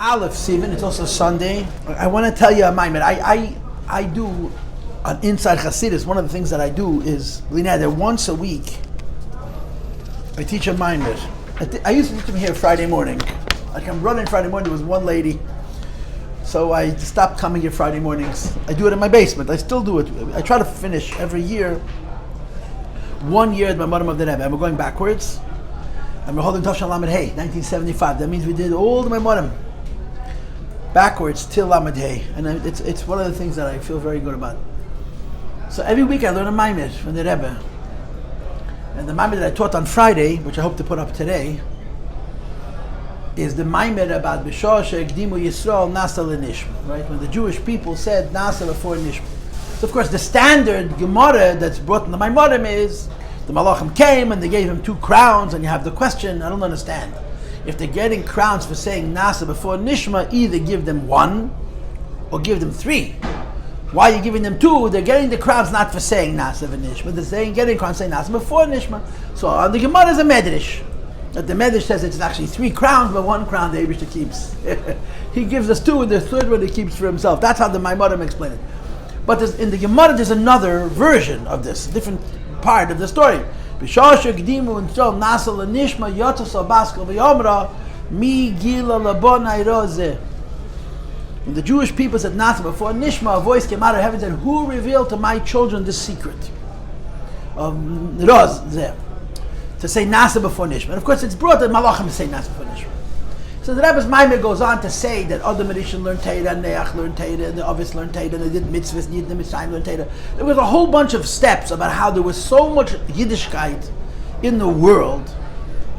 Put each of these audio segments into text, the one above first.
Aleph Sivan, it's also Sunday. I want to tell you a maimed. I do on Inside Chassidus. One of the things that I do is once a week. I teach a maimed. I used to teach them here Friday morning. Like I'm running Friday morning. There was one lady, so I stopped coming here Friday mornings. I do it in my basement. I still do it. I try to finish every year. 1 year at my Madam of the Rebbe, and we're going backwards. And we're holding Tafshan Lamed Hey, 1975. That means we did all the Maimonim backwards till Lamed Hey, and it's one of the things that I feel very good about. So every week I learn a Maimed from the Rebbe, and the Maimed that I taught on Friday, which I hope to put up today, is the Maimed about B'shah she'ekdimu Yisroel nasa l'nishma. Right, when the Jewish people said nasa before nishma. So of course the standard Gemara that's brought in the Maimonim is the Malachim came and they gave him 2 crowns, and you have the question, I don't understand. If they're getting crowns for saying Nasa before Nishma, either give them 1 or give them 3. Why are you giving them 2? They're getting the crowns not for saying Nasa before Nishma. They're saying getting crowns saying Nasa before Nishma. So on the Gemara is a Medrash. That the Medrash says it's actually 3 crowns, but 1 crown the Eibishter keeps. He gives us 2, and the 3rd one he keeps for himself. That's how the Maimonim explain it. But in the Gemara there's another version of this, a different part of the story. When the Jewish people said Nasa before Nishma, a voice came out of heaven and said, who revealed to my children this secret of Rozeh, to say Nasa before Nishma? And of course it's brought that Malachim say Nasa before Nishma. So the Rebbe's Maimed goes on to say that other Medishim learned Teda, and Neach learned Teda, and the Ahavas learned Teda, and they did mitzvahs, and the Mitzrayim learned Teda. There was a whole bunch of steps about how there was so much Yiddishkeit in the world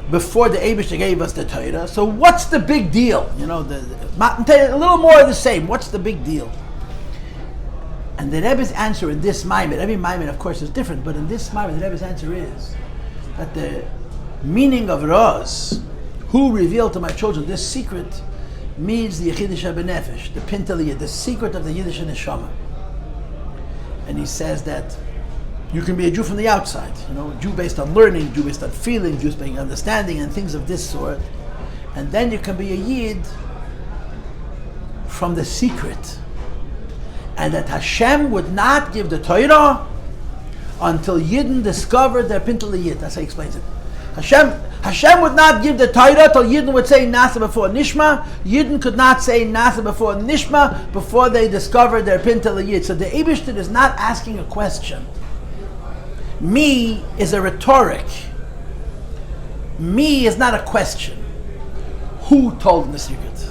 before the Eibishter gave us the Torah. So what's the big deal? You know, the Matan Torah, a little more of the same. What's the big deal? And the Rebbe's answer in this Maimed, every Maimed of course is different, but in this Maimed the Rebbe's answer is that the meaning of Roz, who revealed to my children this secret, means the Yechidish HaBenefesh, the Pintaliyah, the secret of the Yiddish Neshama. And he says that you can be a Jew from the outside, you know, Jew based on learning, Jew based on feeling, Jew based on understanding, and things of this sort. And then you can be a Yid from the secret. And that Hashem would not give the Torah until Yidden discovered their Pintaliyah. That's how he explains it. Hashem would not give the Torah till Yidden would say Nasa before Nishma. Yidden could not say Nasa before Nishma before they discovered their Pintaliyah. So the Eibishter is not asking a question. Me is a rhetoric. Me is not a question. Who told them the secret?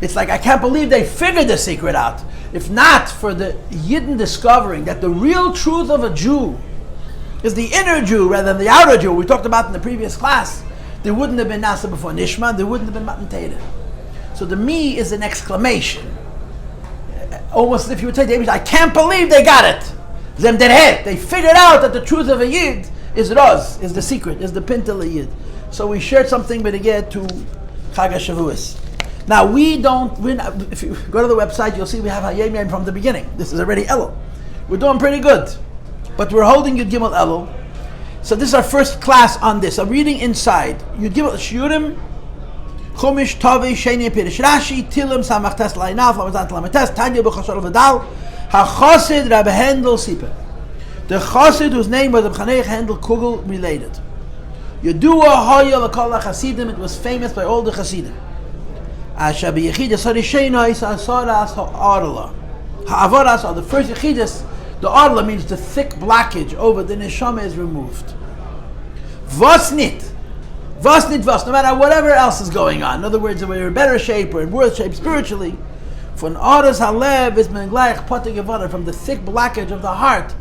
It's like, I can't believe they figured the secret out. If not for the Yidden discovering that the real truth of a Jew is the inner Jew rather than the outer Jew, we talked about in the previous class, there wouldn't have been Nasa before Nishma, there wouldn't have been Matan Torah. So the me is an exclamation. Almost as if you would say to David, I can't believe they got it. They figured out that the truth of a Yid is Roz, is the secret, is the Pintal Yid. So we shared something with get to Chag HaShavuos. Now if you go to the website, you'll see we have Hayom Yom from the beginning. This is already Elul. We're doing pretty good. But we're holding Yud Gimel Elul. So this is our first class on this. I'm reading inside. Yud Gimel Shiurim, Chumash Tovei Sheni Pirish Rashi, Tilim Samachtes Lainav, Lamazant Lamates, Tanya B'Chashor V'Dal, HaChassid Rabbi Hendel Siper. The Chassid whose name was Reb Chanoch Henech Kugel related. Yedua Hoya L'Kol HaChasidim, it was famous by all the Chasidim. Asher B'Yechidus HaRishenos Asaras HaArla. Ha'avaras are the first Yechidus. The Arla means the thick blockage over the Neshama is removed. Vasnit, no matter whatever else is going on. In other words, we're in better shape, we're in worse shape spiritually. From Aras Halev is Menglaich Potegevada, from the thick blockage of the heart,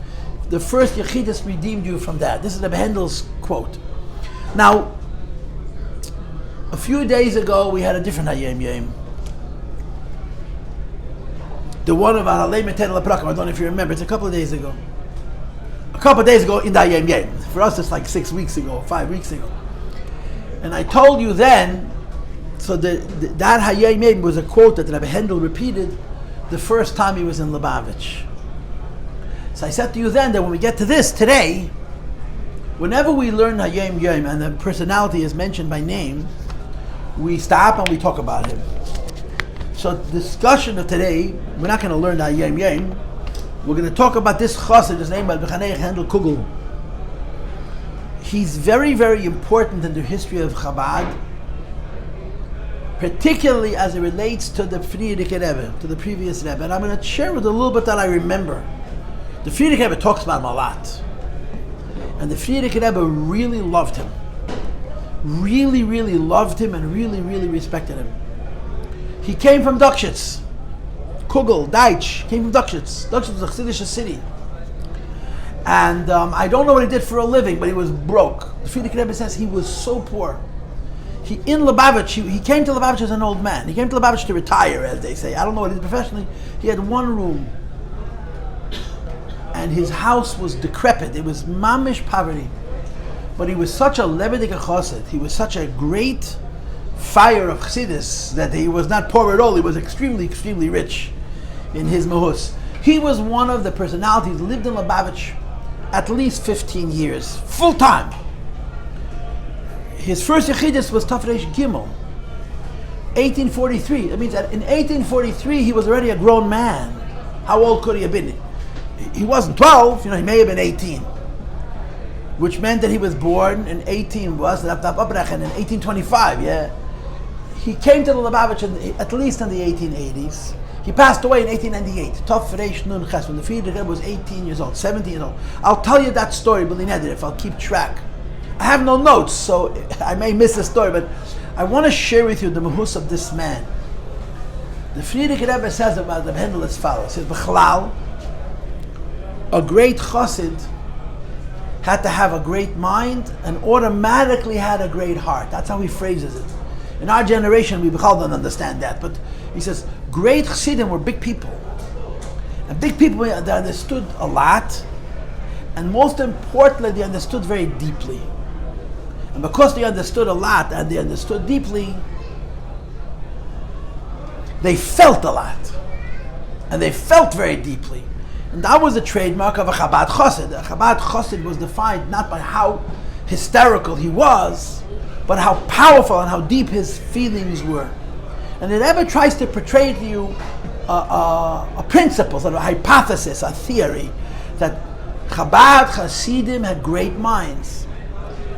the first Yechidus redeemed you from that. This is Rabbi Hendel's quote. Now, a few days ago we had a different Hayom Yom. The one about Alei Meten Leprakam, I don't know if you remember, it's a couple of days ago. A couple of days ago in the Hayom Yom. For us it's like 6 weeks ago, 5 weeks ago. And I told you then, so that Hayom Yom was a quote that Rabbi Hendel repeated the first time he was in Lubavitch. So I said to you then that when we get to this today, whenever we learn Hayom Yom and the personality is mentioned by name, we stop and we talk about him. So the discussion of today, we're not going to learn that Yom Yom. We're going to talk about this chassid, his name is Reb Chanoch Henech Kugel. He's very, very important in the history of Chabad, particularly as it relates to the Frierdiker Rebbe, to the previous Rebbe. And I'm going to share with a little bit that I remember. The Frierdiker Rebbe talks about him a lot. And the Frierdiker Rebbe really loved him. Really, really loved him and really, really respected him. He came from Dachshitz. Kugel, Deutsch, came from Dachshitz. Dachshitz was a Chassidus city. And I don't know what he did for a living, but he was broke. The Frierdiker Rebbe says he was so poor. He came to Lubavitch as an old man. He came to Lubavitch to retire, as they say. I don't know what he did professionally. He had one room. And his house was decrepit. It was mamish poverty. But he was such a lebendiger chassid. He was such a great fire of Chassidus that he was not poor at all. He was extremely, extremely rich in his mahus. He was one of the personalities who lived in Lubavitch at least 15 years, full time. His first Yechidus was Tafresh Gimel, 1843. That means that in 1843 he was already a grown man. How old could he have been? He wasn't 12, he may have been 18. Which meant that he was born in 1825, yeah. He came to the Lubavitch at least in the 1880s. He passed away in 1898. Tafresh Nun Ches, when the Frierdiker Rebbe was 18 years old, 17 years old. I'll tell you that story, if I'll keep track. I have no notes, so I may miss the story, but I want to share with you the mahus of this man. The Frierdiker Rebbe says about the Hendel as follows. He says, B'chalal, a great chassid had to have a great mind and automatically had a great heart. That's how he phrases it. In our generation, we don't understand that, but he says, great chassidim were big people. And big people, they understood a lot, and most importantly, they understood very deeply. And because they understood a lot and they understood deeply, they felt a lot. And they felt very deeply. And that was a trademark of a Chabad chassid. A Chabad chassid was defined not by how hysterical he was, but how powerful and how deep his feelings were. And it ever tries to portray to you a principle, sort of a hypothesis, a theory, that Chabad Chassidim had great minds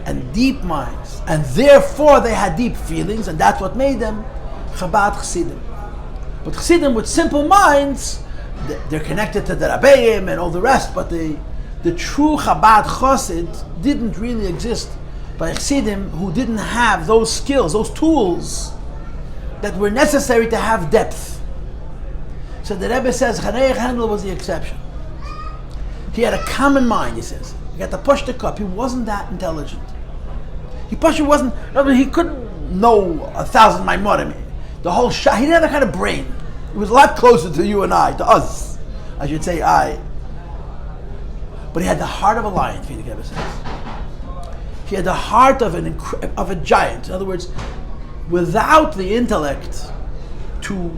and deep minds, and therefore they had deep feelings, and that's what made them Chabad Chassidim. But Chassidim with simple minds, they're connected to the Rabbeim and all the rest, but the true Chabad Chassid didn't really exist by Chassidim who didn't have those skills, those tools that were necessary to have depth. So the Rebbe says Chanoch Hendel was the exception. He had a common mind, he says. He got to push the cup. He wasn't that intelligent. He couldn't know 1,000 Maimonim. The whole shot, he didn't have that kind of brain. He was a lot closer to you and I, to us. I should say I. But he had the heart of a lion, Frierdiker Rebbe says. He had the heart of a giant. In other words, without the intellect to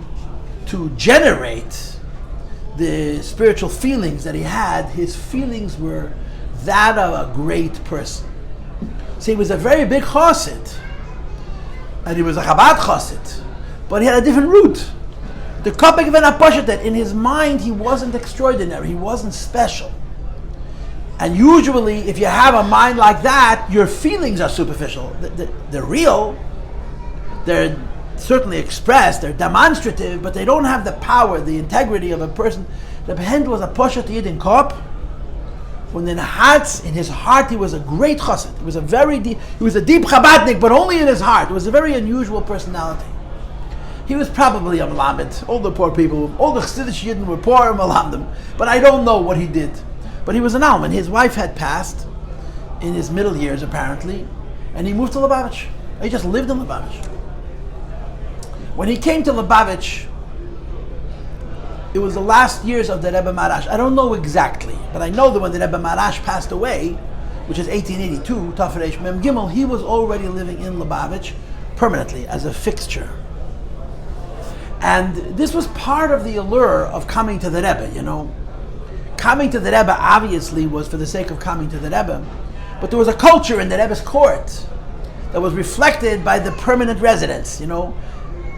generate the spiritual feelings that he had, his feelings were that of a great person. So he was a very big chassid, and he was a Chabad chassid, but he had a different root. The Kopek Venapashat, that in his mind he wasn't extraordinary, he wasn't special. And usually, if you have a mind like that, your feelings are superficial. They're real, they're certainly expressed, they're demonstrative, but they don't have the power, the integrity of a person. The Hendel was a Pashat Yid in Kop. When in his heart, he was a great chassid. He was a deep Chabadnik, but only in his heart. It was a very unusual personality. He was probably a Melamed. All the poor people, all the Chassidish Yidden were poor and Melamed, but I don't know what he did. But he was an Alman. His wife had passed in his middle years, apparently, and he moved to Lubavitch. He just lived in Lubavitch. When he came to Lubavitch, it was the last years of the Rebbe Marash. I don't know exactly, but I know that when the Rebbe Marash passed away, which is 1882, Tafresh Mem Gimel, he was already living in Lubavitch permanently as a fixture. And this was part of the allure of coming to the Rebbe, Coming to the Rebbe obviously was for the sake of coming to the Rebbe, but there was a culture in the Rebbe's court that was reflected by the permanent residents,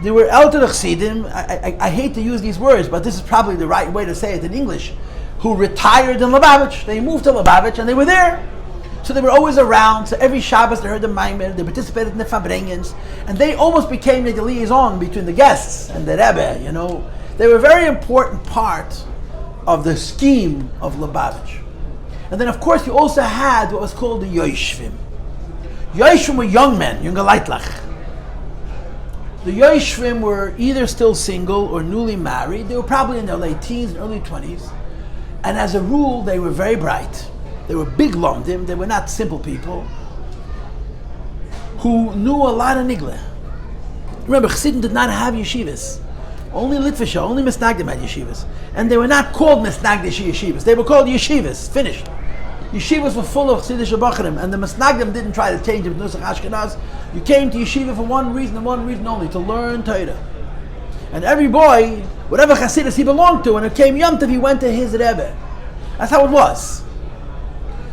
They were elder Chassidim. I hate to use these words, but this is probably the right way to say it in English. Who retired in Lubavitch. They moved to Lubavitch and they were there. So they were always around. So every Shabbos they heard the Maimer. They participated in the Fabrengens, and they almost became the liaison between the guests and the Rebbe. You know, they were a very important part of the scheme of Lubavitch. And then, of course, you also had what was called the Yoshvim. Yoshvim were young men, junge Leitlach. The Yoshvim were either still single or newly married. They were probably in their late teens and early 20s. And as a rule, they were very bright. They were big lomdim. They were not simple people who knew a lot of nigla. Remember, Chassidim did not have yeshivas. Only Litvisha, only Misnagdim had yeshivas. And they were not called Misnagdim yeshivas. They were called yeshivas. Finished. Yeshivas were full of Chassidish Bacharim, and the Misnagdim didn't try to change it with Nusach Ashkenaz. You came to yeshiva for one reason and one reason only, to learn Torah. And every boy, whatever Chassidus he belonged to, when it came Yom Tov, he went to his Rebbe. That's how it was.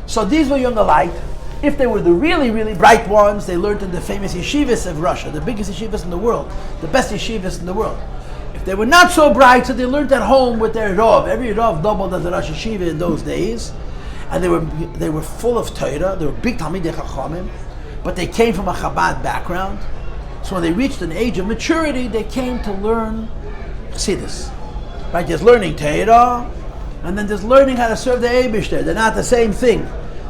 So these were young alike. If they were the really, really bright ones, they learned in the famous yeshivas of Russia, the biggest yeshivas in the world, the best yeshivas in the world. If they were not so bright, so they learned at home with their Rav. Every Rav doubled as a Rosh Yeshiva in those days. And they were full of Torah. They were big Talmidei Chachamim, but they came from a Chabad background. So when they reached an age of maturity, they came to learn Chassidus. Right? There's learning Torah, and then there's learning how to serve the Eibishter. They're not the same thing.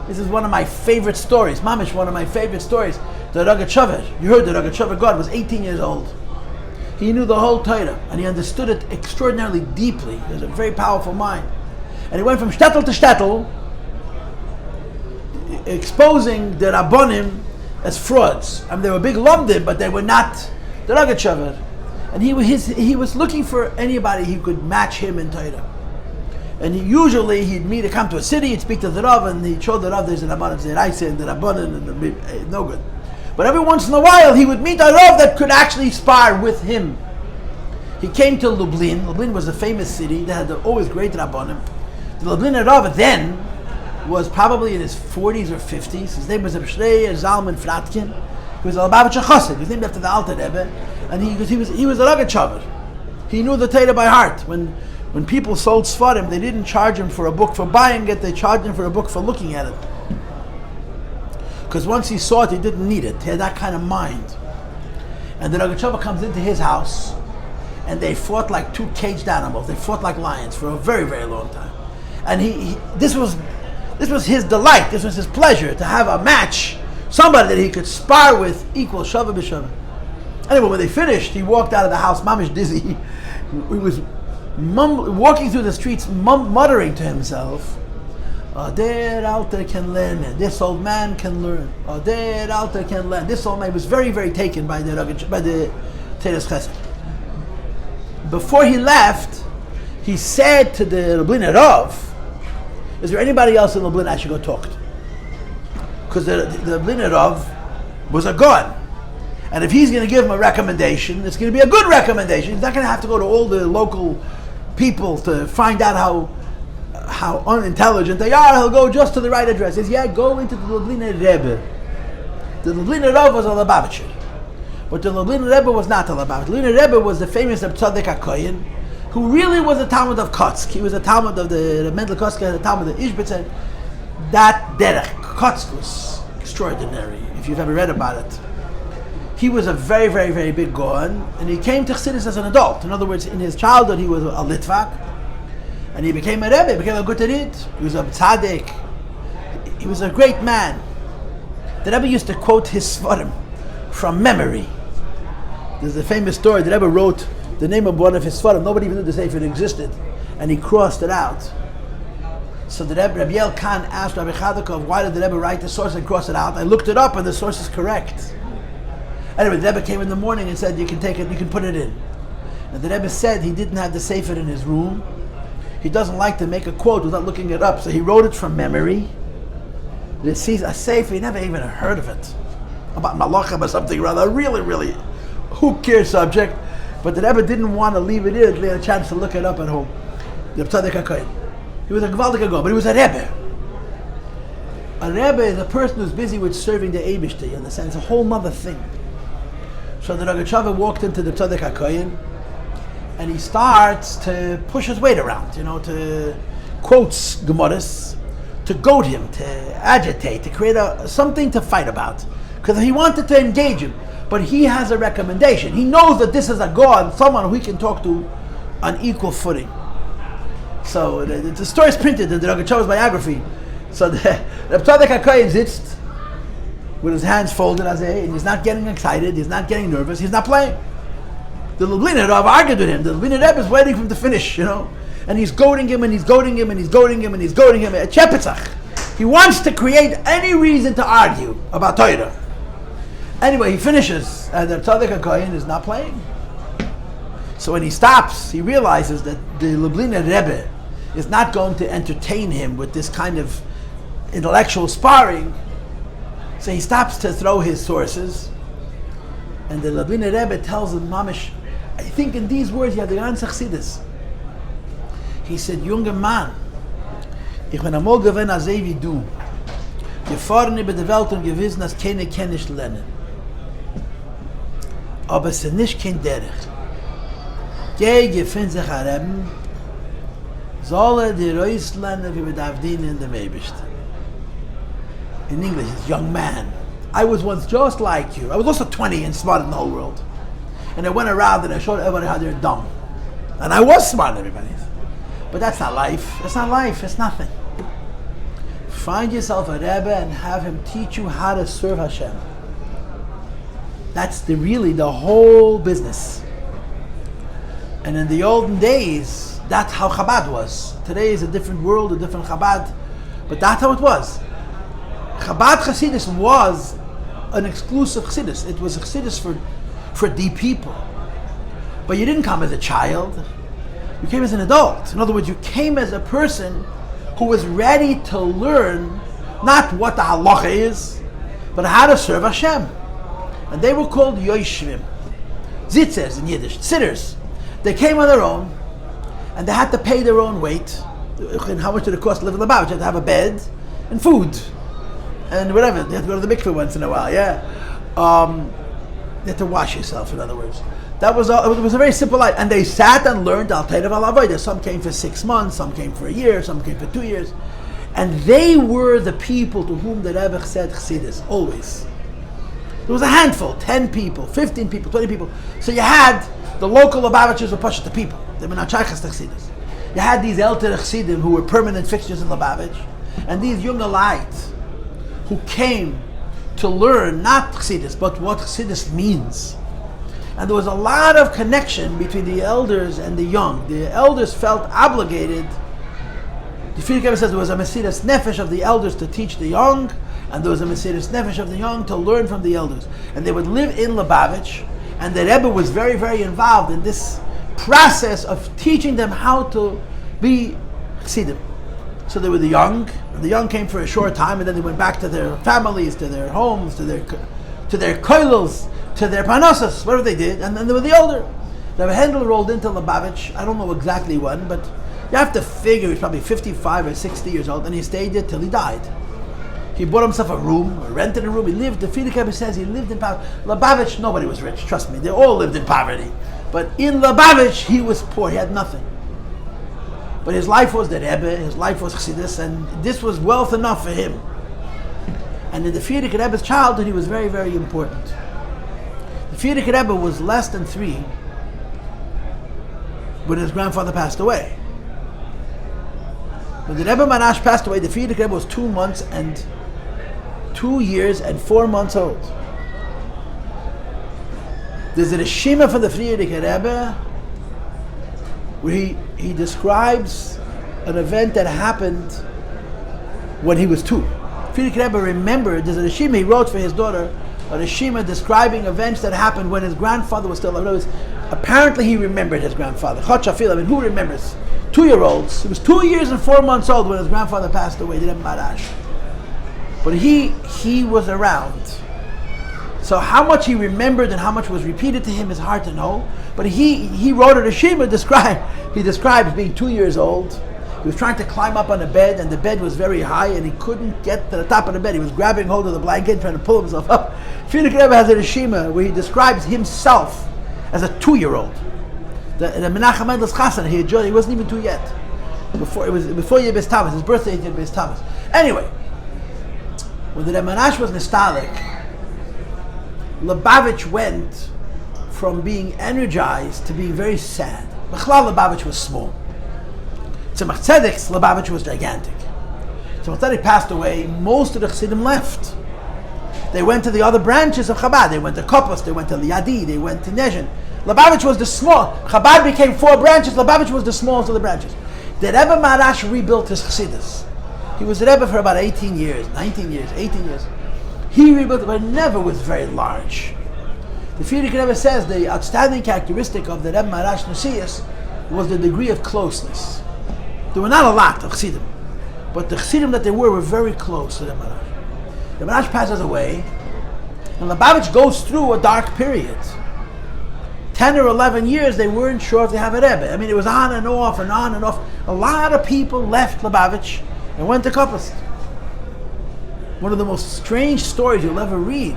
This is one of my favorite stories. Mamish, one of my favorite stories. The Rogatchover. You heard the Rogatchover God was 18 years old. He knew the whole Torah, and he understood it extraordinarily deeply. He was a very powerful mind. And he went from shtetl to shtetl, exposing the Rabbonim as frauds. I mean, they were big lomdim, but they were not the Rogatchover. And he was looking for anybody who could match him in Torah. And he'd come to a city, he'd speak to the Rav, and he'd show the Rav there's a Rabban of Zeraisa and the Rabbanan, and no good. But every once in a while, he would meet a Rav that could actually spar with him. He came to Lublin. Lublin was a famous city. They had always great Rabbanim. The Lublin Rav then was probably in his 40s or 50s. His name was Shrei Zalman Fratkin. He was a Lubavitcher Chassid. He was named after the Alter Rebbe. And he was a Rogatchover. He knew the Torah by heart. When people sold Sfarim, they didn't charge him for a book for buying it, they charged him for a book for looking at it. Because once he saw it, he didn't need it. He had that kind of mind. And the Rogatchover comes into his house, and they fought like two caged animals. They fought like lions for a very, very long time. And this was his delight, this was his pleasure, to have a match, somebody that he could spar with equal shava b'shava. Anyway, when they finished, he walked out of the house, mamish dizzy. He was walking through the streets, muttering to himself, Der Alter can learn. This old man can learn. Der Alter can learn. This old man was very, very taken by the Teres Chesed. Before he left, he said to the Lublin Rav, is there anybody else in Lublin I should go talk to? Because the Lublin Rav was a god. And if he's going to give him a recommendation, it's going to be a good recommendation. He's not going to have to go to all the local people to find out how unintelligent they are. He'll go just to the right address. He says, yeah, go into the Lublin Rebbe. The Lublin Rav was a Lubavitcher. But the Lublin Rebbe was not a Lubavitcher. The Lublin Rebbe was the famous Reb Tzaddik HaKoyen, who really was a Talmud of Kotsk. He was a Talmud of the Mendel Kotzke, the Talmud of Ishbitzer. That derech, Kotsk, was extraordinary, if you've ever read about it. He was a very, very, very big Goan, and he came to Chassidus as an adult. In other words, in his childhood, he was a Litvak, and he became a Rebbe, he became a Guterit. He was a Tzaddik. He was a great man. The Rebbe used to quote his Sfarim from memory. There's a famous story. The Rebbe wrote the name of one of his Sfarim. Nobody even knew the Sefer existed, and he crossed it out. So the Rebbe, Rabbi Yel Khan asked Rabbi Chadakov, why did the Rebbe write the source and cross it out? I looked it up, and the source is correct. Anyway, the Rebbe came in the morning and said, you can take it, you can put it in. And the Rebbe said he didn't have the Sefer in his room. He doesn't like to make a quote without looking it up, so he wrote it from memory. It sees a Sefer, he never even heard of it. About Malachim or something rather, really, really, who cares subject. But the Rebbe didn't want to leave it in until he had a chance to look it up at home. The Tzaddik HaKoyen. He was a Gvaldik Agon, but he was a Rebbe. A Rebbe is a person who's busy with serving the Eibishter, you understand? It's a whole other thing. So the Rogatchover walked into the Tzaddik HaKoyin, and he starts to push his weight around, to quotes Gemaras, to goad him, to agitate, to create something to fight about. Because he wanted to engage him, but he has a recommendation. He knows that this is a God, someone who he can talk to on equal footing. So the story is printed in the Rogatchover's biography. So the Tzaddik HaKoyin sits with his hands folded, and he's not getting excited, he's not getting nervous, he's not playing. The Lubliner Rav argued with him. The Lubliner Rebbe is waiting for him to finish, and he's goading him, and he's goading him, and he's goading him, and he's goading him. At Chepetzach, he wants to create any reason to argue about Torah. Anyway, he finishes, and the Tzaddik HaKoyin is not playing. So when he stops, he realizes that the Lubliner Rebbe is not going to entertain him with this kind of intellectual sparring. So he stops to throw his sources, and the Lubliner Rebbe tells him, Mamish, I think in these words you have the ganze Chassidus. He said, Junger Mann, ich bin amol gewinn azeh wie du, gefahren über die Welt und gewissen, dass keine kann nicht lernen. Aber es ist nicht kein Derech. Geh, gefind sich Areben, soll die Reus lernen, wie wir darf dienen in dem Ebersten. In English, it's young man. I was once just like you. I was also 20 and smarter than the whole world. And I went around and I showed everybody how they're dumb. And I was smart than everybody. But that's not life. That's not life. It's nothing. Find yourself a Rebbe and have him teach you how to serve Hashem. That's really the whole business. And in the olden days, that's how Chabad was. Today is a different world, a different Chabad. But that's how it was. Chabad Chassidus was an exclusive Chassidus. It was a Chassidus for deep people. But you didn't come as a child. You came as an adult. In other words, you came as a person who was ready to learn not what the halacha is, but how to serve Hashem. And they were called Yoshvim. Zitzers in Yiddish, sitters. They came on their own, and they had to pay their own weight. And how much did it cost to live in the Lubavitch? You had to have a bed and food. And whatever, you had to go to the mikveh once in a while, yeah. You had to wash yourself, in other words. That was all, it was a very simple life. And they sat and learned Al Teirav Al Avodah. Some came for 6 months, some came for a year, some came for 2 years. And they were the people to whom the Rebbe said Chassidus, always. There was a handful, 10 people, 15 people, 20 people. So you had the local Lubavitchers were pushed to people. They were not shaychas to Chassidus. You had these Elter Chassidim who were permanent fixtures in Lubavitch. And these young light who came to learn not Chassidus, but what Chassidus means. And there was a lot of connection between the elders and the young. The elders felt obligated. The Frierdiker says there was a Mesiras Nefesh of the elders to teach the young, and there was a Mesiras Nefesh of the young to learn from the elders. And they would live in Lubavitch, and the Rebbe was very, very involved in this process of teaching them how to be Chassidim. So they were the young, and the young came for a short time, and then they went back to their families, to their homes, to their koilels, to their panosas, whatever they did, and then they were the older. Rabbi Hendel rolled into Lubavitch, I don't know exactly when, but you have to figure he's probably 55 or 60 years old, and he stayed there till he died. He bought himself a room, or rented a room, he lived, the Frierdiker says he lived in poverty. Lubavitch, nobody was rich, trust me, they all lived in poverty. But in Lubavitch, he was poor, he had nothing. But his life was the Rebbe, his life was Chassidus, and this was wealth enough for him. And in the Frierdiker Rebbe's childhood, he was very, very important. The Frierdiker Rebbe was less than 3 when his grandfather passed away. When the Rebbe Manash passed away, the Frierdiker Rebbe was 2 years and 4 months old. There's a Reshima for the Frierdiker Rebbe where he describes an event that happened when he was 2. Frierdiker Rebbe remembered, there's a Reshima he wrote for his daughter, a Reshima describing events that happened when his grandfather was still alive. Apparently he remembered his grandfather. Who remembers? 2-year-olds. He was 2 years and 4 months old when his grandfather passed away, Rebbe Marash. But he was around. So how much he remembered and how much was repeated to him is hard to know. But he wrote a Reshima, he describes being 2 years old. He was trying to climb up on a bed, and the bed was very high, and he couldn't get to the top of the bed. He was grabbing hold of the blanket, trying to pull himself up. Frierdiker Rebbe has a reshima where he describes himself as a 2-year-old. The Menachem Mendel's chassan, he wasn't even 2 yet. Before Yebes Tammuz, his birthday is Yebes Tammuz. Anyway, when the Reb Marash was nostalgic, Lubavitch went from being energized to being very sad. Bechlal Lubavitch was small. Tzemach Tzedek's Lubavitch was gigantic. Tzemach Tzedek passed away, most of the Chassidim left. They went to the other branches of Chabad. They went to Kopos, they went to Liadi, they went to Nezhin. Lubavitch was the small. Chabad became 4 branches, Lubavitch was the smallest of the branches. The Rebbe Marash rebuilt his Chassidus. He was the Rebbe for about 18 years, 19 years, 18 years. He rebuilt it, but it never was very large. The Frierdiker Rebbe says the outstanding characteristic of the Rebbe Marash Nasias was the degree of closeness. There were not a lot of Chassidim, but the Chassidim that they were very close to the Rebbe Marash. The Marash passes away, and Lubavitch goes through a dark period. 10 or 11 years, they weren't sure if they have a Rebbe. I mean, it was on and off and on and off. A lot of people left Lubavitch and went to Kopos. One of the most strange stories you'll ever read.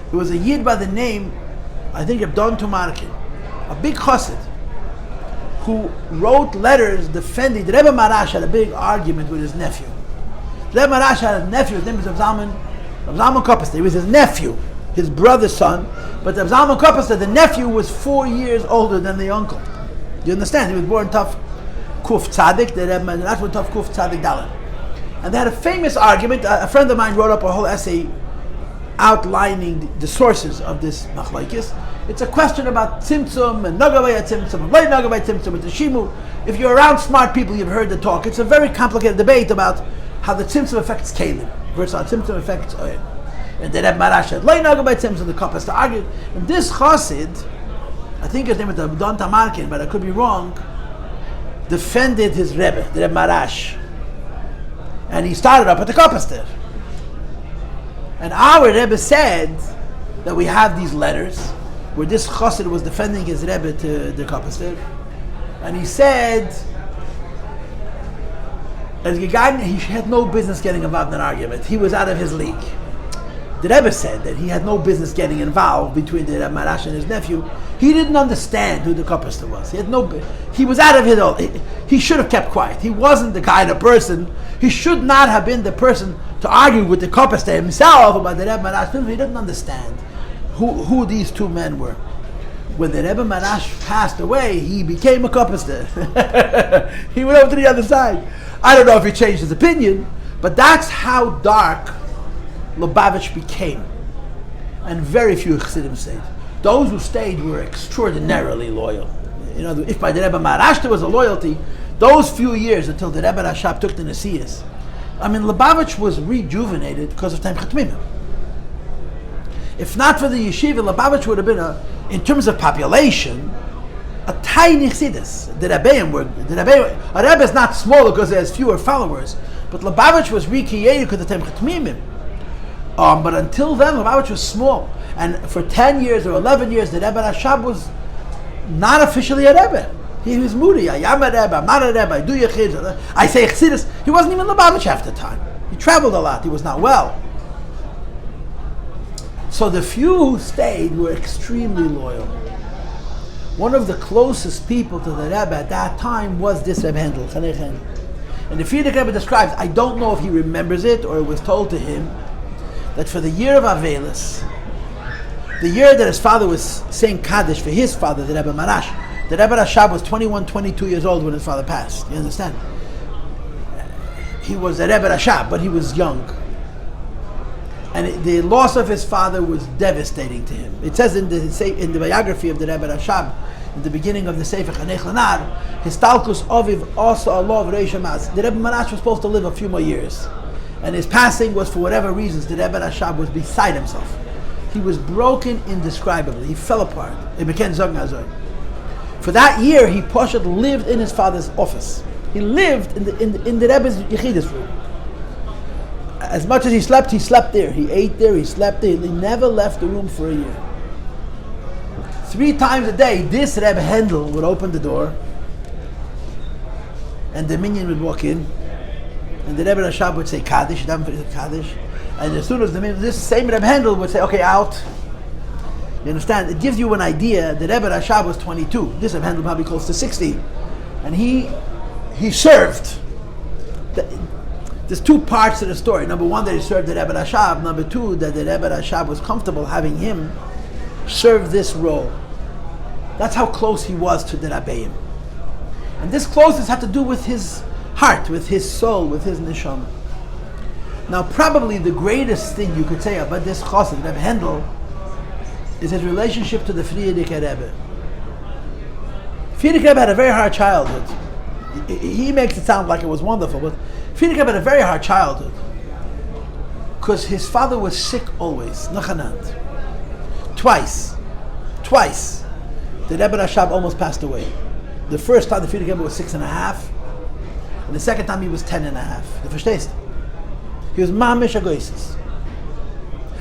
There was a Yid by the name, I think, of Don Tumarkin, a big chassid, who wrote letters defending. The Rebbe Marash had a big argument with his nephew. The Rebbe Marash had a nephew, his name was Rav Zalman Kopos. He was his nephew, his brother's son, but Rav Zalman Kopos, the nephew was 4 years older than the uncle. You understand? He was born Taf Kuf Tzadik, the Rebbe Marash was Taf Kuf Tzadik Dalet. And they had a famous argument. A friend of mine wrote up a whole essay outlining the sources of this machlokes. It's a question about tzimtzum and nagavay tzimtzum and lay nagavay tzimtzum and teshimu. If you're around smart people, you've heard the talk. It's a very complicated debate about how the tzimtzum affects kalim versus how tzimtzum affects oil. And the Rebbe Marash said lay nagavay tzimtzum. The Kopos to argue. And this chassid, I think his name is Don Tamarkin, but I could be wrong, defended his Rebbe, the Rebbe Marash. And he started up at the Kopos there. And our Rebbe said that we have these letters where this chassid was defending his Rebbe to the Kopos there. And he said that he had no business getting involved in an argument. He was out of his league. The Rebbe said that he had no business getting involved between the Rebbe Marash and his nephew. He didn't understand who the Kopos was. He was out of his own. He should have kept quiet. He wasn't the kind of person. He should not have been the person to argue with the Kopos himself about the Rebbe Marash. He didn't understand who these two men were. When the Rebbe Marash passed away, he became a Kopos. He went over to the other side. I don't know if he changed his opinion, but that's how dark Lubavitch became. And very few Chassidim stayed. Those who stayed were extraordinarily loyal. You know, if by the Rebbe Marash there was a loyalty, those few years until the Rebbe Rashab took the Nesias, I mean, Lubavitch was rejuvenated because of Time Chatmimim. If not for the yeshiva, Lubavitch would have been, in terms of population, a tiny Chassidus. A Rebbe is not smaller because there's fewer followers, but Lubavitch was recreated because of Time Chatmimim. But until then, Lubavitch was small. And for 10 years or 11 years, the Rebbe Rashab was not officially a Rebbe. He was moody. I am a Rebbe, I'm not a Rebbe, I do Yechid. I say Chassidus. He wasn't even Lubavitch half the time. He traveled a lot. He was not well. So the few who stayed were extremely loyal. One of the closest people to the Rebbe at that time was this Reb Hendel, Chanoch Henech. And the Frierdiker Rebbe describes, I don't know if he remembers it or it was told to him, that for the year of Avelis, the year that his father was saying Kaddish for his father, the Rebbe Marash, the Rebbe Rashab was 21, 22 years old when his father passed. You understand? He was a Rebbe Rashab, but he was young. And the loss of his father was devastating to him. It says in the biography of the Rebbe Rashab, in the beginning of the Sefer Chanech Lanar, Histalkus Oviv also Allah Reish Hamaz. The Rebbe Marash was supposed to live a few more years. And his passing was, for whatever reasons, the Rebbe Rashab was beside himself. He was broken indescribably. He fell apart. It became Zog Nazar. For that year, he Poshet lived in his father's office. He lived in the Rebbe's Yechidus room. As much as he slept there. He ate there, he slept there. He never left the room for a year. 3 times a day, this Rebbe Hendel would open the door and the minion would walk in, and the Rebbe Rashab would say Kaddish, Kaddish, and as soon as this same Reb Hendel would say, okay, out. You understand? It gives you an idea that Rebbe Rashab was 22. This Reb Hendel probably close to 60. And he served. There's two parts to the story. Number one, that he served the Rebbe Rashab. Number two, that the Rebbe Rashab was comfortable having him serve this role. That's how close he was to the Rabbeim. And this closeness had to do with his heart, with his soul, with his neshama. Now, probably the greatest thing you could say about this chassid, Reb Hendel, is his relationship to the Frierdiker Rebbe. Frierdiker Rebbe had a very hard childhood. He makes it sound like it was wonderful, but Frierdiker Rebbe had a very hard childhood because his father was sick always, Nachanant. Twice, the Rebbe Rashab almost passed away. The first time the Frierdiker Rebbe was 6.5, and the second time he was 10.5. You verstehst? He was mamish agoisis.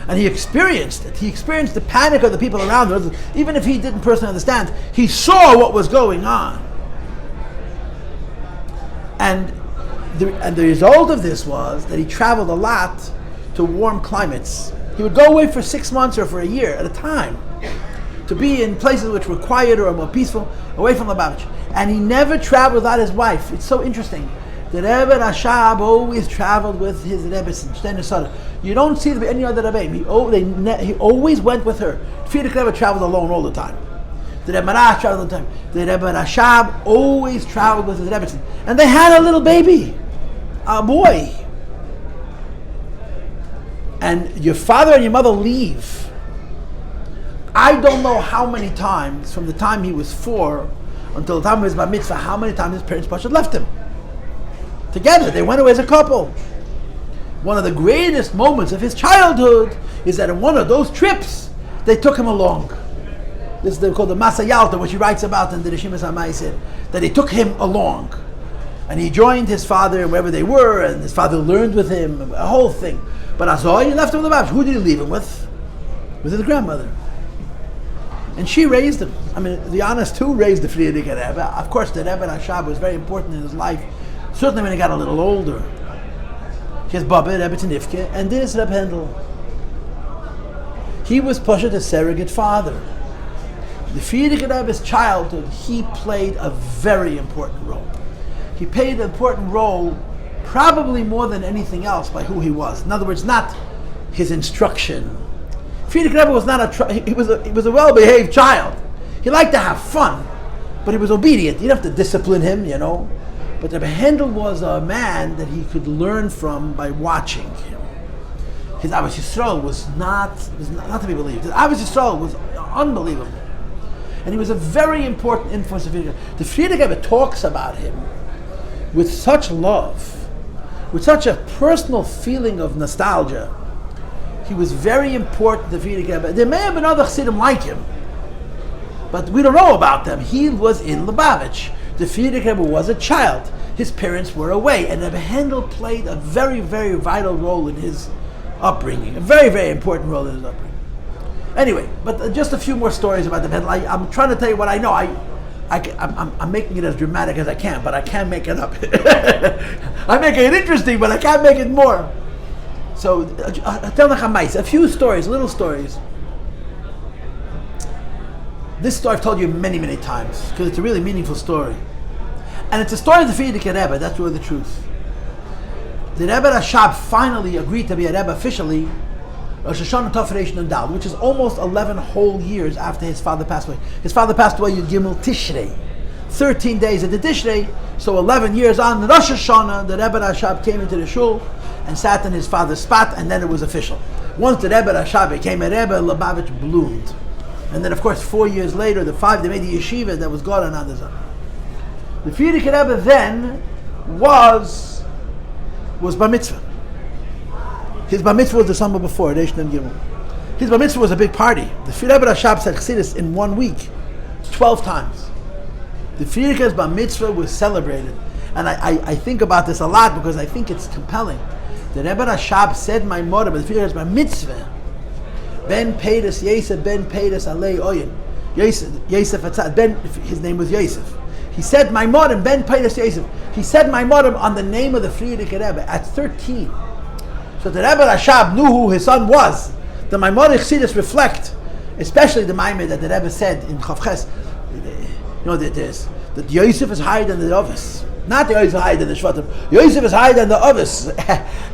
And he experienced it. He experienced the panic of the people around him. Even if he didn't personally understand, he saw what was going on. And the result of this was that he traveled a lot to warm climates. He would go away for 6 months or for a year at a time to be in places which were quieter or more peaceful, away from Lubavitch. And he never traveled without his wife. It's so interesting. The Rebbe Rashab always traveled with his Rebbe. You don't see any other Rebbe. He always went with her. Frierdiker Rebbe traveled alone all the time. The Rebbe Rash traveled all the time. The Rebbe Rashab always traveled with his Rebbe. And they had a little baby, a boy. And your father and your mother leave. I don't know how many times, from the time he was 4 until the time of his bar mitzvah, how many times his parents Pashat left him. Together, they went away as a couple. One of the greatest moments of his childhood is that in one of those trips, they took him along. This is called the Masa Yalta, which he writes about in the Rishimas HaMaaseh, that he took him along. And he joined his father wherever they were, and his father learned with him, a whole thing. But Azoi, he left him with the Babsh. Who did he leave him with? With his grandmother. And she raised him. I mean, the honest two raised the Frierdiker Rebbe. Of course, the Rebbe Rashab was very important in his life, certainly when he got a little older. His Baba, Rebbe Tanifke, and this Reb Hendel. He was Pashat a surrogate father. The Frierdiker Rebbe's childhood, he played a very important role. He played an important role, probably more than anything else, by who he was. In other words, not his instruction. Frierdiker Rebbe was not he was a well-behaved child. He liked to have fun, but he was obedient. You didn't have to discipline him, you know. But Rebbe Hendel was a man that he could learn from by watching him. His Ahavas Yisroel was not to be believed. His Ahavas Yisroel was unbelievable. And he was a very important influence of Frierdiker Rebbe. The Frierdiker Rebbe talks about him with such love, with such a personal feeling of nostalgia. He was very important to Frierdiker Rebbe. There may have been other Chassidim like him, but we don't know about them. He was in Lubavitch. The Frierdiker Rebbe was a child. His parents were away, and Rebbe Hendel played a very, very vital role in his upbringing. A very, very important role in his upbringing. Anyway, but just a few more stories about Rebbe Hendel. I'm trying to tell you what I know. I'm making it as dramatic as I can, but I can't make it up. I'm making it interesting, but I can't make it more. So, tell a few stories, little stories. This story I've told you many, many times, because it's a really meaningful story. And it's a story of the Frierdiker Rebbe, that's really the truth. The Rebbe Rashab finally agreed to be a Rebbe officially, Rosh Hashanah Tov Reish Nun Dal, which is almost 11 whole years after his father passed away. His father passed away Yud Gimel Tishrei. 13 days at the Tishrei, so 11 years on Rosh Hashanah, the Rebbe Rashab came into the shul and sat in his father's spot, and then it was official. Once the Rebbe Rashab became a Rebbe, Lubavitch bloomed. And then, of course, 4 years later, they made the yeshiva that was Goran on the Zon. The Frierdiker Rebbe then was bar mitzvah. His bar mitzvah was the summer before, Reish Nun Gimel. His bar mitzvah was a big party. The Rebbe Rashab said Chassidus in 1 week, 12 times. The Frierdiker's bar mitzvah was celebrated. And I think about this a lot because I think it's compelling. The Rebbe Rashab said my mother, but the Frierdiker's bar mitzvah, Ben Peiris Yosef Ben Peiris Alei Oyen. Yosef Atzad Ben, his name was Yosef. He said Maimorim ben Peiris Yosef. He said Maimorim on the name of the Frierdiker Rebbe at 13. So the Rebbe Rashab knew who his son was. The Maimonic Chassidus reflect, especially the Maimon that the Rebbe said in Chavches, that Yosef is higher than the Ahavas. Not Yosef is higher than the Shvatim. Yosef is higher than the Ahavas.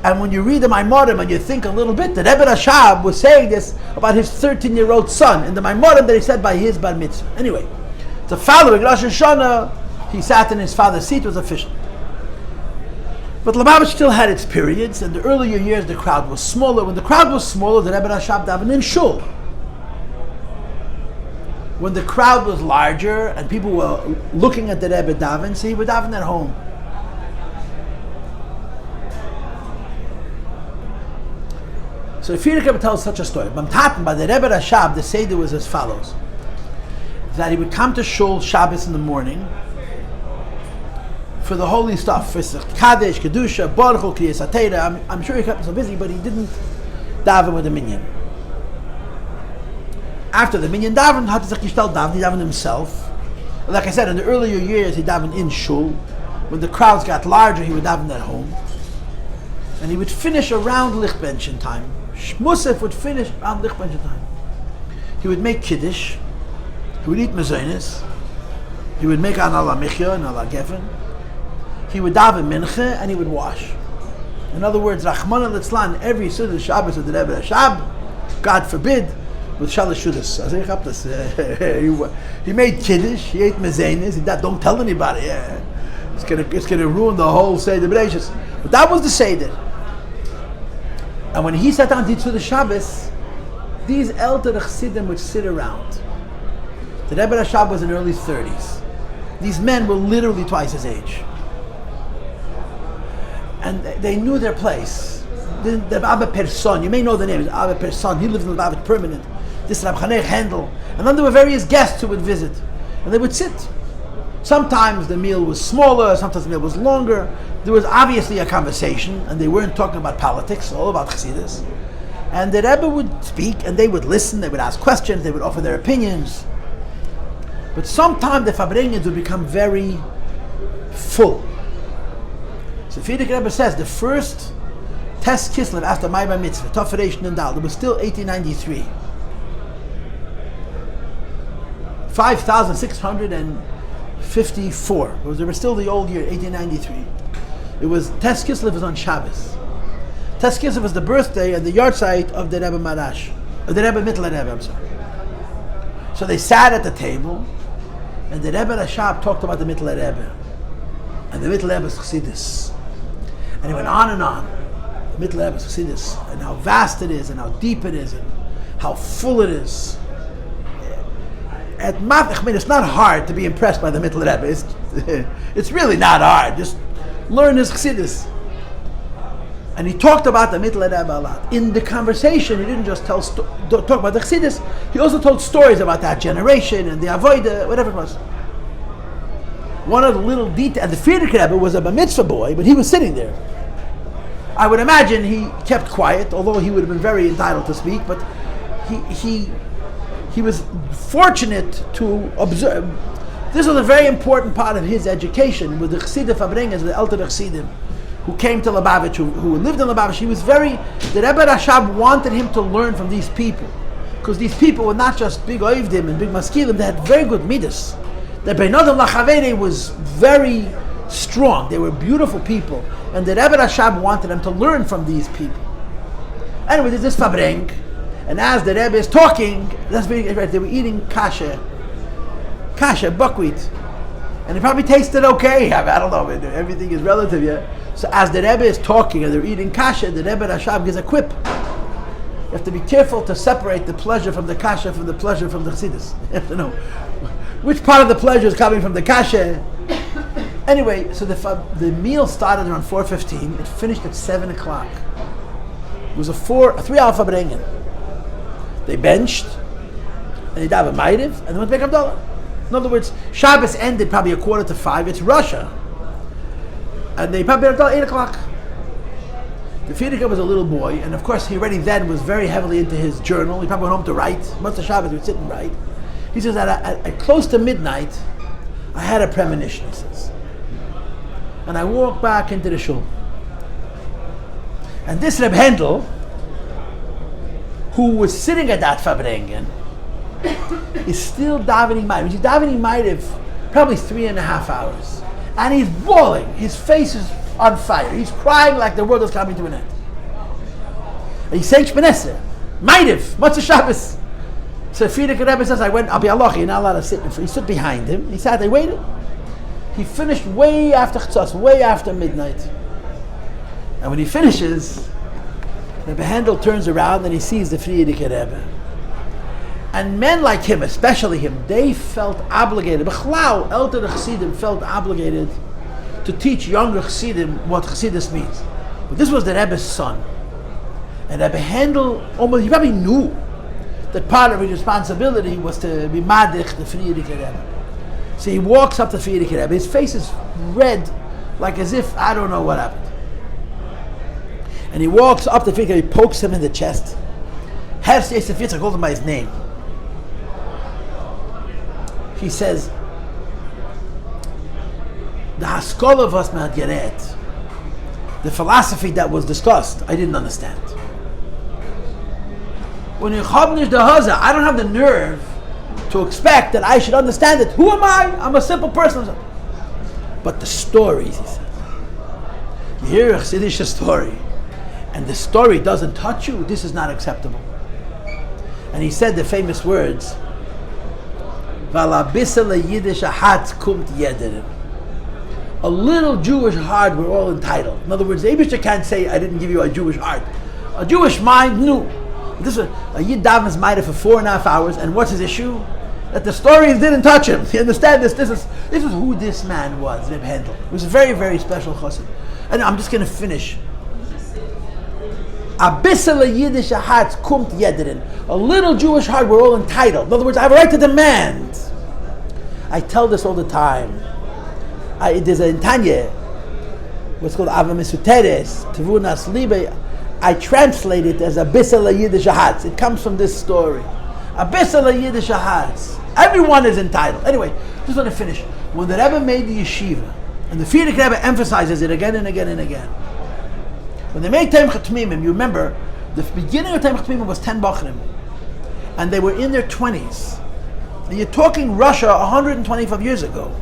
And when you read the Maimorim and you think a little bit, the Rebbe Rashab was saying this about his 13-year-old son in the Maimorim that he said by his bar mitzvah. Anyway, the following Rosh Hashanah, he sat in his father's seat, was official. But Lubavitch still had its periods. In the earlier years, the crowd was smaller. When the crowd was smaller, the Rebbe Rashab davened in shul. When the crowd was larger and people were looking at the Rebbe daven, so he would daven at home. So the Frierdiker Rebbe tells such a story. Bamtaten, by the Rebbe Rashab, the Seder was as follows: that he would come to shul Shabbos in the morning for the holy stuff, for Kaddish, Kedusha, Baruch Hu, Kriyas HaTeira. I'm sure he kept so busy, but he didn't daven with the minyan. After the minyan daven, he davened himself. Like I said, in the earlier years, he davened in shul. When the crowds got larger, he would daven at home. And he would finish around Lichtbenchen time. Shmusef would finish around Lichtbenchen time. He would make Kiddush. He would eat mezainis. He would make an ala michya and ala gefen. He would daven mincha and he would wash. In other words, Rachmana litzlan, every Sudah Shabbos of the Rebbe Rashab, God forbid, with Shalosh Shudas. He made Kiddush, he ate mezainis, don't tell anybody. It's gonna ruin the whole Seder Bereshis. But that was the Seder. And when he sat down to the Shabbos, these elder Chassidim would sit around. The Rebbe Rashab was in early 30s. These men were literally twice his age. And they knew their place. The Abba Person, you may know the name, Abba Person, he lived in Lubavitch permanent. This Reb Chanoch Hendel. And then there were various guests who would visit. And they would sit. Sometimes the meal was smaller, sometimes the meal was longer. There was obviously a conversation, and they weren't talking about politics, all about Chassidus. And the Rebbe would speak, and they would listen, they would ask questions, they would offer their opinions. But sometimes the Fabrengens would become very full. So Frierdiker Rebbe says the first Tes Kislev after my bar mitzvah, Tofresh Hendel, it was still 1893. 5,654. There was still the old year, 1893. It was Tes Kislev was on Shabbos. Tes Kislev was the birthday and the yahrzeit of the Rebbe Marash, the Rebbe Mittler Rebbe. I'm sorry. So they sat at the table, and the Rebbe Rashab talked about the Mittler Rebbe, and the Mittler Rebbe's Chassidus, and he went on and on. The Mittler Rebbe's Chassidus, and how vast it is, and how deep it is, and how full it is. It's not hard to be impressed by the Mittler Rebbe. It's really not hard. Just learn his Chassidus. And he talked about the Mittler Rebbe a lot. In the conversation, he didn't just talk about the Chassidus, he also told stories about that generation and the Avodah, whatever it was. One of the little details, the Frierdiker Rebbe was a bar mitzvah boy, but he was sitting there. I would imagine he kept quiet, although he would have been very entitled to speak, but he was fortunate to observe. This was a very important part of his education with the Chassidim Fabrengens, the Elter Chassidim, who came to Lubavitch, who lived in Lubavitch. The Rebbe Rashab wanted him to learn from these people, because these people were not just big oivdim and big maskilim, they had very good midas. The Beinodem Lachavere was very strong. They were beautiful people, and the Rebbe Rashab wanted them to learn from these people. Anyway, there's this Fabreng, and as the Rebbe is talking, they were eating kasha, buckwheat, and it probably tasted okay. I don't know, everything is relative, yeah. So as the Rebbe is talking and they're eating kasha, the Rebbe Rashab gives a quip. You have to be careful to separate the pleasure from the kasha from the pleasure from the Chassidus. You have to know which part of the pleasure is coming from the kasha. Anyway, so the meal started around 4:15. It finished at 7 o'clock. It was a 3-hour Fabrengen. They benched, and they davened Ma'ariv, and they went to Beit Havdalah. In other words, Shabbos ended probably 4:45. It's Russia. And they probably went at 8 o'clock. The Frierdiker was a little boy, and of course he already then was very heavily into his journal. He probably went home to write. Most of Shabbos he would sit and write. He says that at close to midnight, I had a premonition, he says. And I walked back into the shul. And this Reb Hendel, who was sitting at that Fabrengen, is still davening Ma'ariv. He's davening Ma'ariv probably 3.5 hours. And he's bawling. His face is on fire. He's crying like the world is coming to an end. And he's saying Shmoneseh, Ma'ariv, Motzei Shabbos. So Frierdiker Rebbe says, I'll be Allah, you're not allowed to sit in front. He stood behind him. He sat, they waited. He finished way after Chatzos, way after midnight. And when he finishes, Rebbe Hendel turns around and he sees the Frierdiker Rebbe. And men like him, especially him, they felt obligated. B'chlau, elder Chassidim felt obligated to teach younger Chassidim what Chassidus means. But this was the Rebbe's son. And Rebbe Hendel, he probably knew that part of his responsibility was to be madich the Frierdiker Rebbe. So he walks up to Frierdiker Rebbe. His face is red, like as if I don't know what happened. And he walks up to Frierdiker Rebbe, he pokes him in the chest. Herz Yosef Yitzchak, called him by his name. He says, the haskalah was not geret. The philosophy that was discussed, I didn't understand. When you chabnish the haza, I don't have the nerve to expect that I should understand it. Who am I? I'm a simple person. But the stories, he says. You hear a Chassidish story, and the story doesn't touch you, this is not acceptable. And he said the famous words, a little Jewish heart, we're all entitled. In other words, the Eibishter can't say, I didn't give you a Jewish heart. A Jewish mind knew. This was a Yid davens Maida for 4.5 hours, and what's his issue? That the stories didn't touch him. You understand this? This is who this man was, Reb Hendel. He was a very, very special chassid. And I'm just going to finish. A little Jewish heart, we're all entitled. In other words, I have a right to demand. I tell this all the time. There's a Tanya, what's called Ava Mesuteres, Tevunas Libe. I translate it as a Bissel Yiddish Hatz. It comes from this story. A Bissel Yiddish Hatz. Everyone is entitled. Anyway, just want to finish. When the Rebbe made the yeshiva, and the Frierdiker Rebbe emphasizes it again and again and again. When they made Tamim Chatmimim, you remember, the beginning of Tamim Chatmimim was 10 Bachrim. And they were in their 20s. And you're talking Russia 125 years ago.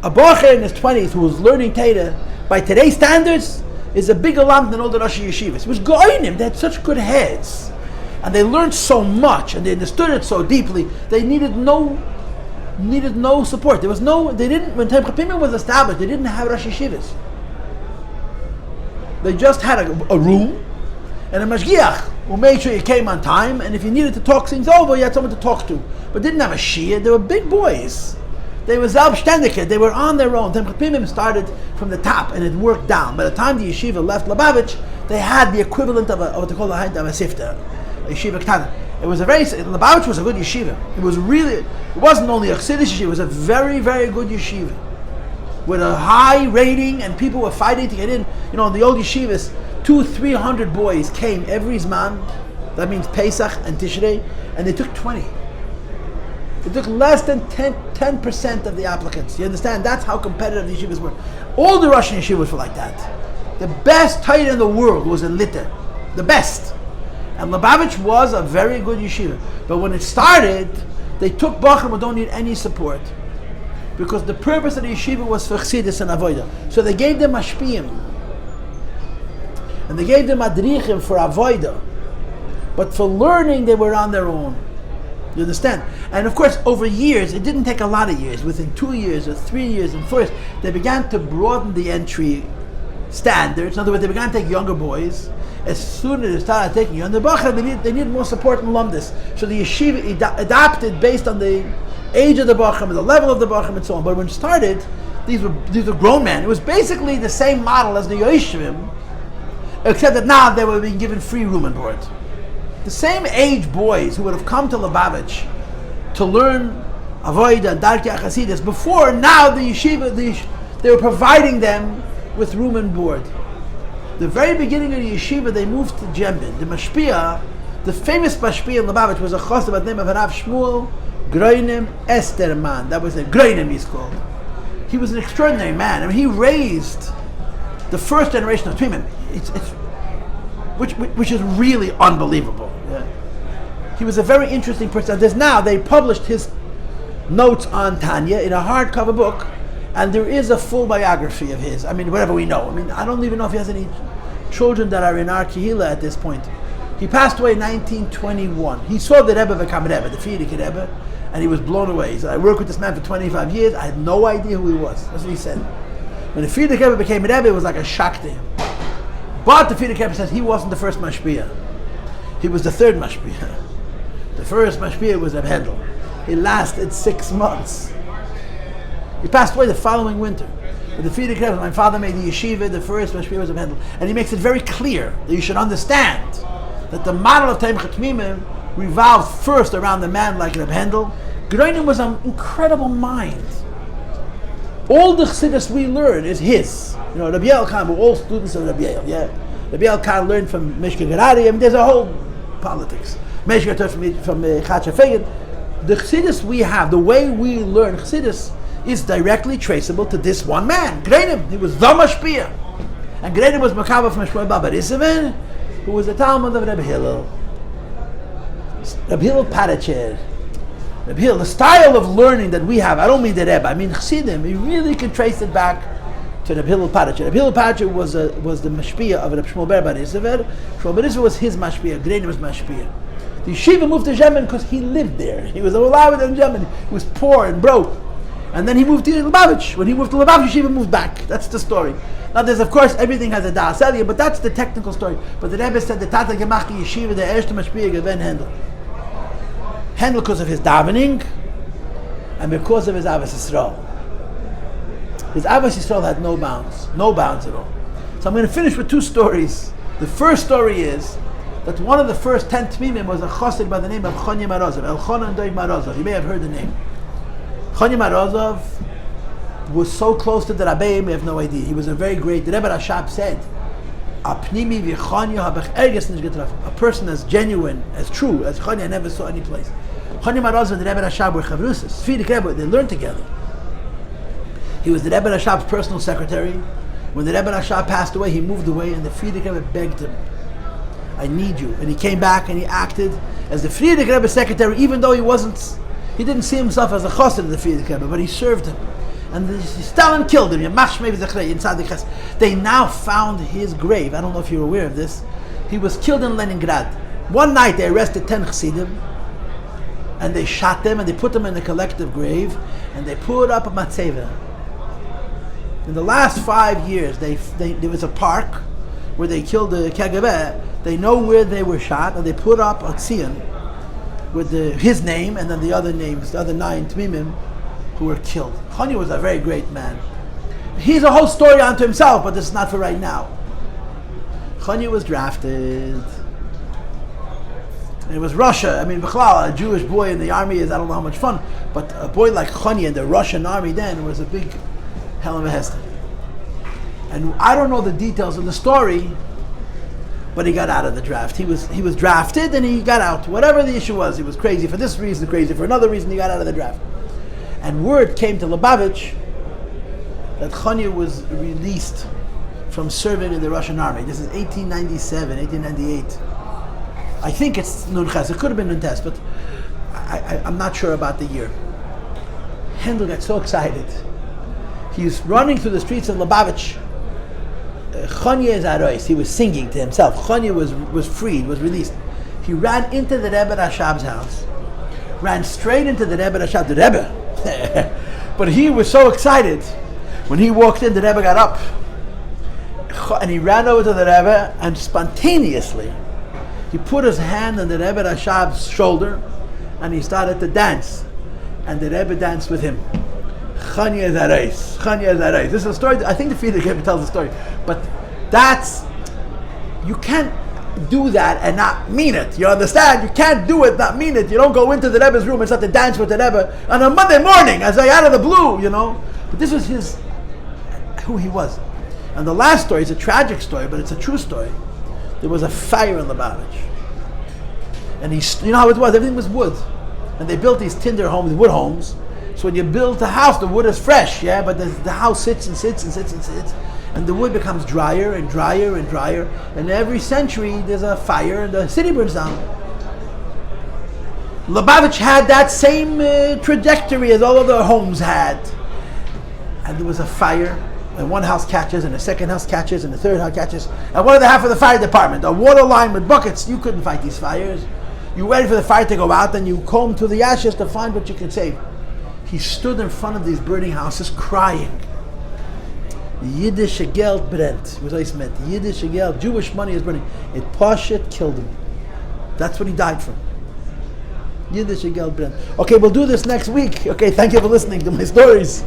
A Bacher in his 20s who was learning Torah, by today's standards, is a bigger lamp than all the Rosh Yeshivas. It was Goinim, they had such good heads. And they learned so much, and they understood it so deeply, they needed no support. There was when Tamim Chatmimim was established, they didn't have Rosh Yeshivas. They just had a room, and a mashgiach who made sure you came on time, and if you needed to talk things over, you had someone to talk to. But didn't have a shia. They were big boys. They were selbstständige. They were on their own. Tamim Chatmimim started from the top, and it worked down. By the time the yeshiva left Lubavitch, they had the equivalent of what they call a sifta, a yeshiva ktana. Lubavitch was a good yeshiva. It wasn't only a Chassidish yeshiva, it was a very, very good yeshiva. With a high rating, and people were fighting to get in. You know, in the old yeshivas, 200-300 boys came every Zman, that means Pesach and Tishrei, and they took 20. They took less than 10% of the applicants. You understand? That's how competitive the yeshivas were. All the Russian yeshivas were like that. The best Torah in the world was in Litter. The best. And Lubavitch was a very good yeshiva. But when it started, they took Bachar who don't need any support. Because the purpose of the yeshiva was for Chassidus and Avodah. So they gave them mashpiyim. And they gave them adrichim for Avodah. But for learning, they were on their own. You understand? And of course, over years, it didn't take a lot of years. Within 2 years or 3 years and 4 years, they began to broaden the entry standards. In other words, they began to take younger boys. As soon as they started taking younger bachar, they needed more support in Lumdis. So the yeshiva adapted based on the age of the bachar, the level of the bachar, and so on. But when it started, these were grown men. It was basically the same model as the Yoshivim, except that now they were being given free room and board. The same age boys who would have come to Lubavitch to learn Avodah and Darkei Chassidus before, now the yeshiva, they were providing them with room and board. The very beginning of the yeshiva, they moved to Jembin. The mashpia, the famous mashpia in Lubavitch was a chassid by the name of Rav Shmuel Groinem Esterman. That was a Groinem, he's called. He was an extraordinary man. I mean, he raised the first generation of Tmimim, which is really unbelievable. Yeah. He was a very interesting person. They published his notes on Tanya in a hardcover book, and there is a full biography of his. I mean, whatever we know. I mean, I don't even know if he has any children that are in our Kehillah at this point. He passed away in 1921. He saw the Rebbe become Rebbe, the Frierdiker Rebbe, and he was blown away. He said, I worked with this man for 25 years. I had no idea who he was. That's what he said. When the Frierdiker Rebbe became Rebbe, it was like a shock to him. But the Frierdiker Rebbe says he wasn't the first mashpia. He was the third mashpia. The first mashpia was Reb Hendel. He lasted 6 months. He passed away the following winter. But the Frierdiker Rebbe, my father made the yeshiva, the first mashpia was Reb Hendel. And he makes it very clear that you should understand that the model of Tamei Tmimim revolved first around the man like Reb Hendel. Groening was an incredible mind. All the Chassidus we learn is his. You know, Rabbi Khan were all students of Rabbi Yale. Yeah, Rabbi Khan learned from Mishka Gerari. I mean, there's a whole politics. Mishka from Chachafeged. The Chassidus we have, the way we learn Chassidus, is directly traceable to this one man, Groening. He was the Mashpia, and Groening was Makabah from Shmuel Bar Bariseven, who was the Talmud of Reb Hillel. Reb Hillel Paracher. Reb Hillel, the style of learning that we have, I don't mean the Rebbe, I mean Chassidim, you really can trace it back to Reb Hillel Paracher. Reb Hillel Paracher was the Mashpia of Reb Shmuel Bar Bariseven. Shmuel Bar Bariseven was his Mashpia, Groening was Mashpia. The yeshiva moved to Yemen because he lived there. He was alive in Yemen. He was poor and broke. And then he moved to Lubavitch. When he moved to Lubavitch, yeshiva moved back. That's the story. Now there's, of course, everything has a da'as aliyah, but that's the technical story. But the Rebbe said the Tata Gemach yeshiva, the erste mashpia gewen Hendel. Hendel because of his davening and because of his Ahavas Yisroel. His Ahavas Yisroel had no bounds at all. So I'm going to finish with 2 stories. The first story is that one of the first 10 Tmimim was a chassid by the name of Chanya Marozov, Elchanan Doi Marozov. You may have heard the name. Chanya Marozov was so close to the Rabbi, we have no idea. He was a very great, the Rebbe Rashab said, a person as genuine, as true, as Chanya I never saw any place. Chanya Marozov and the Rebbe Rashab were chavrusas. They learned together. He was the Rebbe Rashab's personal secretary. When the Rebbe Rashab passed away, he moved away and the Frierdiker Rebbe begged him, I need you. And he came back and he acted as the Frierdiker Rebbe's secretary, even though he didn't see himself as a chassid of the Frierdiker Rebbe, but he served him. And Stalin killed him. They now found his grave. I don't know if you're aware of this. He was killed in Leningrad. One night they arrested 10 chassidim and they shot them and they put them in a collective grave and they put up a matzeva. In the last 5 years, there was a park where they killed the KGB. They know where they were shot and they put up a tzion with his name and then the other names, the other 9 Tmimim who were killed. Chanya was a very great man. He's a whole story unto himself, but this is not for right now. Chanya was drafted. It was Russia. I mean, Bichlal, a Jewish boy in the army is, I don't know how much fun, but a boy like Chanya in the Russian army then was a big hell of a hester. And I don't know the details of the story, but he got out of the draft. He was drafted and he got out. Whatever the issue was, he was crazy for this reason, crazy for another reason, he got out of the draft. And word came to Lubavitch that Chanya was released from serving in the Russian army. This is 1897, 1898. I think it's Nun Ches. It could have been Nun Tes, but I'm not sure about the year. Hendel got so excited. He's running through the streets of Lubavitch. Chanya is arois. He was singing to himself. Chanya was freed, was released. He ran into the Rebbe Rashab's house. Ran straight into the Rebbe Rashab, the Rebbe. But he was so excited. When he walked in, the Rebbe got up. And he ran over to the Rebbe and spontaneously he put his hand on the Rebbe Rashab's shoulder and he started to dance. And the Rebbe danced with him. Chanya is arais. Chanya is arais. This is a story. I think the Frierdiker Rebbe tells the story. But you can't do that and not mean it. You understand? You can't do it, not mean it. You don't go into the Rebbe's room and start to dance with the Rebbe on a Monday morning, as I out of the blue, you know. But this was who he was. And the last story is a tragic story, but it's a true story. There was a fire in Lubavitch. And you know how it was, everything was wood. And they built these tinder homes, wood homes. So when you build a house, the wood is fresh, yeah, but the house sits and sits and sits and sits, and the wood becomes drier and drier and drier. And every century there's a fire and the city burns down. Lubavitch had that same trajectory as all other homes had. And there was a fire, and one house catches, and the second house catches, and the third house catches. And what did they have for the fire department? A water line with buckets. You couldn't fight these fires. You waited for the fire to go out, and you combed through the ashes to find what you could save. He stood in front of these burning houses crying. Yiddish Geld brennt. Was I meant? Yiddish Geld, Jewish money is burning. It Pashat killed him. That's what he died from. Yiddish Geld brennt. Okay, we'll do this next week. Okay, thank you for listening to my stories.